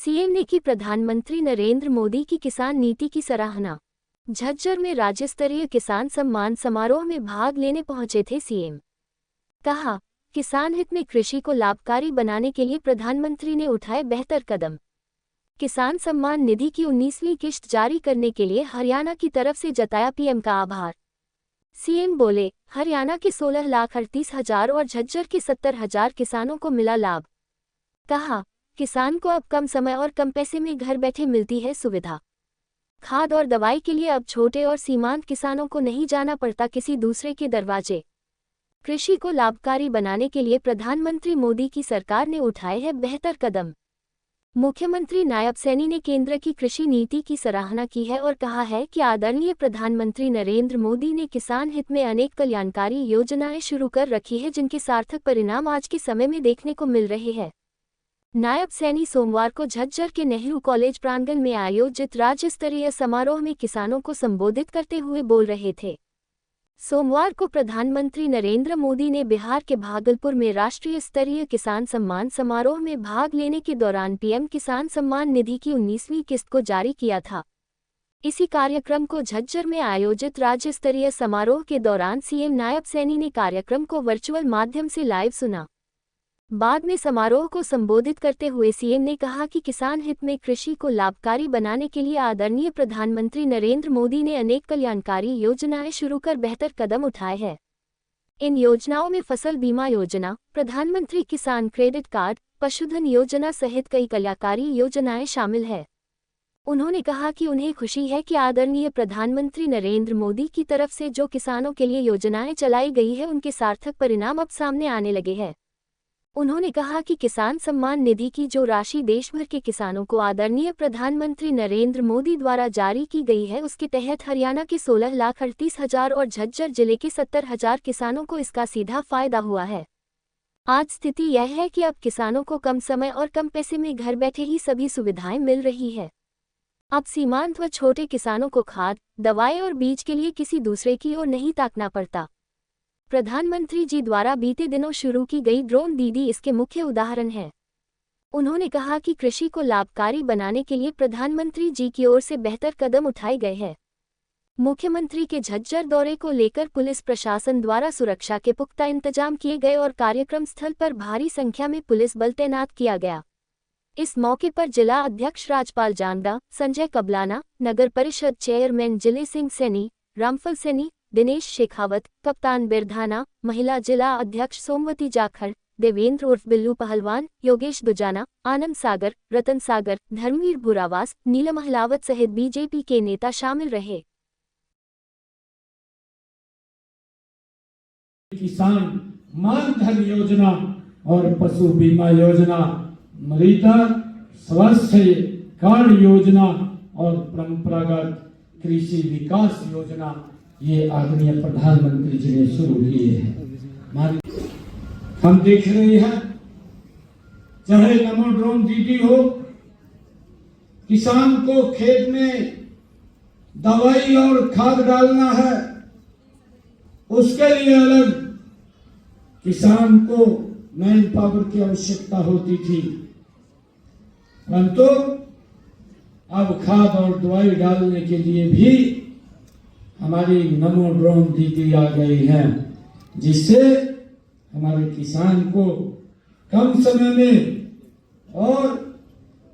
CM ने की प्रधानमंत्री नरेंद्र मोदी की किसान नीति की सराहना। झज्जर में राज्य स्तरीय किसान सम्मान समारोह में भाग लेने पहुंचे थे सीएम। कहा, किसान हित में कृषि को लाभकारी बनाने के लिए प्रधानमंत्री ने उठाए बेहतर कदम। किसान सम्मान निधि की 19वीं किश्त जारी करने के लिए हरियाणा की तरफ से जताया पीएम का आभार। सीएम बोले, हरियाणा के 16,38,000 और झज्जर के 70,000 किसानों को मिला लाभ। कहा, किसान को अब कम समय और कम पैसे में घर बैठे मिलती है सुविधा। खाद और दवाई के लिए अब छोटे और सीमांत किसानों को नहीं जाना पड़ता किसी दूसरे के दरवाजे। कृषि को लाभकारी बनाने के लिए प्रधानमंत्री मोदी की सरकार ने उठाए हैं बेहतर कदम। मुख्यमंत्री नायब सैनी ने केंद्र की कृषि नीति की सराहना की है और कहा है कि आदरणीय प्रधानमंत्री नरेंद्र मोदी ने किसान हित में अनेक कल्याणकारी योजनाएं शुरू कर रखी है, जिनके सार्थक परिणाम आज के समय में देखने को मिल रहे हैं। नायब सैनी सोमवार को झज्जर के नेहरू कॉलेज प्रांगण में आयोजित राज्य स्तरीय समारोह में किसानों को संबोधित करते हुए बोल रहे थे। सोमवार को प्रधानमंत्री नरेंद्र मोदी ने बिहार के भागलपुर में राष्ट्रीय स्तरीय किसान सम्मान समारोह में भाग लेने के दौरान पीएम किसान सम्मान निधि की 19वीं किस्त को जारी किया था। इसी कार्यक्रम को झज्जर में आयोजित राज्य स्तरीय समारोह के दौरान सीएम नायब सैनी ने कार्यक्रम को वर्चुअल माध्यम से लाइव सुना। बाद में समारोह को संबोधित करते हुए सीएम ने कहा कि किसान हित में कृषि को लाभकारी बनाने के लिए आदरणीय प्रधानमंत्री नरेंद्र मोदी ने अनेक कल्याणकारी योजनाएं शुरू कर बेहतर कदम उठाए हैं। इन योजनाओं में फसल बीमा योजना, प्रधानमंत्री किसान क्रेडिट कार्ड, पशुधन योजना सहित कई कल्याणकारी योजनाएं शामिल है। उन्होंने कहा कि उन्हें खुशी है कि आदरणीय प्रधानमंत्री नरेंद्र मोदी की तरफ से जो किसानों के लिए योजनाएं चलाई गई है उनके सार्थक परिणाम अब सामने आने लगे हैं। उन्होंने कहा कि किसान सम्मान निधि की जो राशि देश भर के किसानों को आदरणीय प्रधानमंत्री नरेंद्र मोदी द्वारा जारी की गई है, उसके तहत हरियाणा के 16,38,000 और झज्जर जिले के 70,000 किसानों को इसका सीधा फायदा हुआ है। आज स्थिति यह है कि अब किसानों को कम समय और कम पैसे में घर बैठे ही सभी सुविधाएं मिल रही है। अब सीमांत व छोटे किसानों को खाद, दवाई और बीज के लिए किसी दूसरे की ओर नहीं ताकना पड़ता। प्रधानमंत्री जी द्वारा बीते दिनों शुरू की गई ड्रोन दीदी इसके मुख्य उदाहरण है। उन्होंने कहा कि कृषि को लाभकारी बनाने के लिए प्रधानमंत्री जी की ओर से बेहतर कदम उठाए गए हैं। मुख्यमंत्री के झज्जर दौरे को लेकर पुलिस प्रशासन द्वारा सुरक्षा के पुख्ता इंतजाम किए गए और कार्यक्रम स्थल पर भारी संख्या में पुलिस बल तैनात किया गया। इस मौके पर जिला अध्यक्ष राजपाल जांगड़ा, संजय कबलाना, नगर परिषद चेयरमैन जिले सिंह सैनी, रामफल सैनी, दिनेश शेखावत, कप्तान बिरधाना, महिला जिला अध्यक्ष सोमवती जाखड़, देवेंद्र उर्फ बिल्लू पहलवान, योगेश दुजाना, आनंद सागर, रतन सागर, धर्मवीर बुरावास, नीलम अहलावत सहित बीजेपी के नेता शामिल रहे। किसान मान धन योजना और पशु बीमा योजना, मृदा स्वास्थ्य कार्ड योजना और परंपरागत कृषि विकास योजना ये आदरणीय प्रधानमंत्री जी ने शुरू किए हैं। हम देख रहे हैं, चाहे नमो ड्रोन दीदी हो, किसान को खेत में दवाई और खाद डालना है, उसके लिए अलग किसान को मैन पावर की आवश्यकता होती थी, परंतु अब खाद और दवाई डालने के लिए भी हमारी नमो ड्रोन दीदी आ गई है, जिससे हमारे किसान को कम समय में और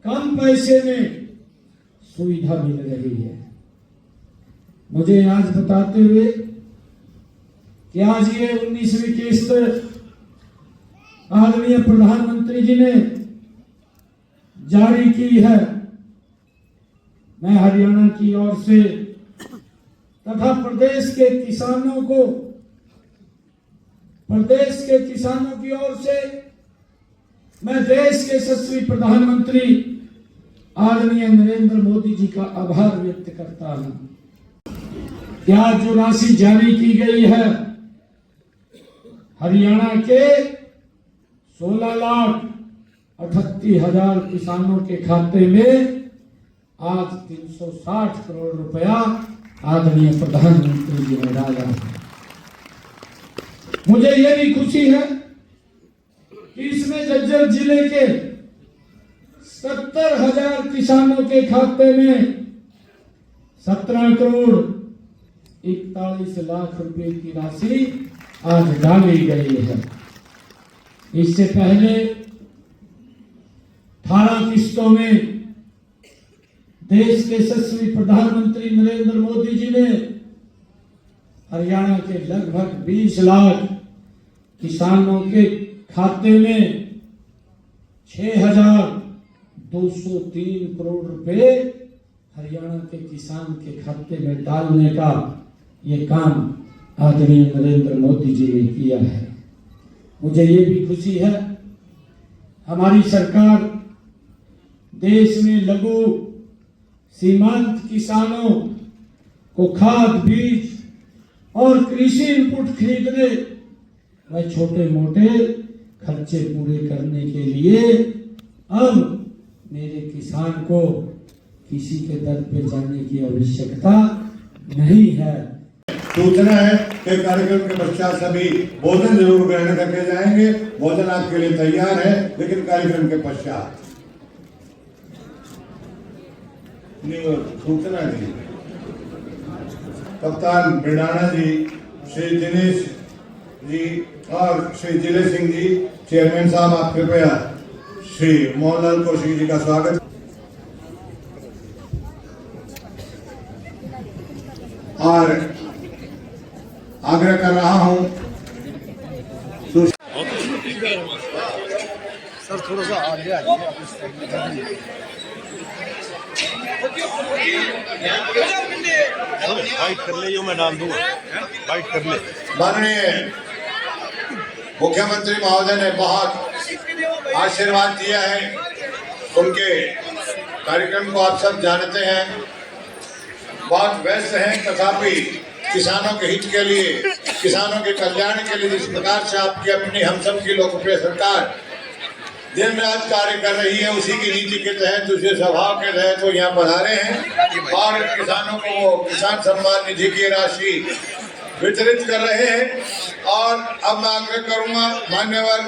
कम पैसे में सुविधा मिल रही है। मुझे आज बताते हुए कि आज ये 19वीं किस्त आदरणीय प्रधानमंत्री जी ने जारी की है। मैं हरियाणा की ओर से तथा प्रदेश के किसानों की ओर से मैं देश के यशस्वी प्रधानमंत्री आदरणीय नरेंद्र मोदी जी का आभार व्यक्त करता हूं। क्या जो राशि जारी की गई है, हरियाणा के 16,38,000 किसानों के खाते में आज 360 करोड़ रुपया आदरणीय प्रधानमंत्री जी ने डाला। मुझे यह भी खुशी है कि इसमें झज्जर जिले के 70,000 किसानों के खाते में 17 करोड़ 41 लाख रुपए की राशि आज डाली गई है। इससे पहले 18 किस्तों में देश के यशस्वी प्रधानमंत्री नरेंद्र मोदी जी ने हरियाणा के लगभग 20 लाख किसानों के खाते में 6,203 करोड़ रुपए हरियाणा के किसान के खाते में डालने का ये काम आदरणीय नरेंद्र मोदी जी ने किया है। मुझे ये भी खुशी है, हमारी सरकार देश में लघु सीमांत किसानों को खाद, बीज और कृषि इनपुट खरीदने व छोटे मोटे खर्चे पूरे करने के लिए अब मेरे किसान को किसी के दर पे जाने की आवश्यकता नहीं है। सूचना है कि कार्यक्रम के पश्चात सभी भोजन जरूर ग्रहण करके जाएंगे। भोजन आपके लिए तैयार है, लेकिन कार्यक्रम के पश्चात सूचना दी। कप्तान बिडाना जी, श्री दिनेश जी और श्री जिले सिंह जी, चेयरमैन साहब, आप कृपया श्री मोहनलाल कौशिक जी का स्वागत। और आग्रह कर रहा हूं सर थोड़ा सा आगे आइए। फाइट कर ले, यो मैं डाल दूंगा, फाइट कर ले। माननीय मुख्यमंत्री महोदय ने बहुत आशीर्वाद दिया है। उनके कार्यक्रम को आप सब जानते हैं, बहुत व्यस्त हैं, तथापि किसानों के हित के लिए, किसानों के कल्याण के लिए जिस प्रकार से आपकी अपनी हम सब की लोकप्रिय सरकार दिन रात कार्य कर रही है, उसी की नीति के तहत, उसी स्वभाव के तहत वो यहाँ पधारे हैं और किसानों को वो किसान सम्मान निधि की राशि वितरित कर रहे हैं। और अब मैं आग्रह करूंगा मान्यवर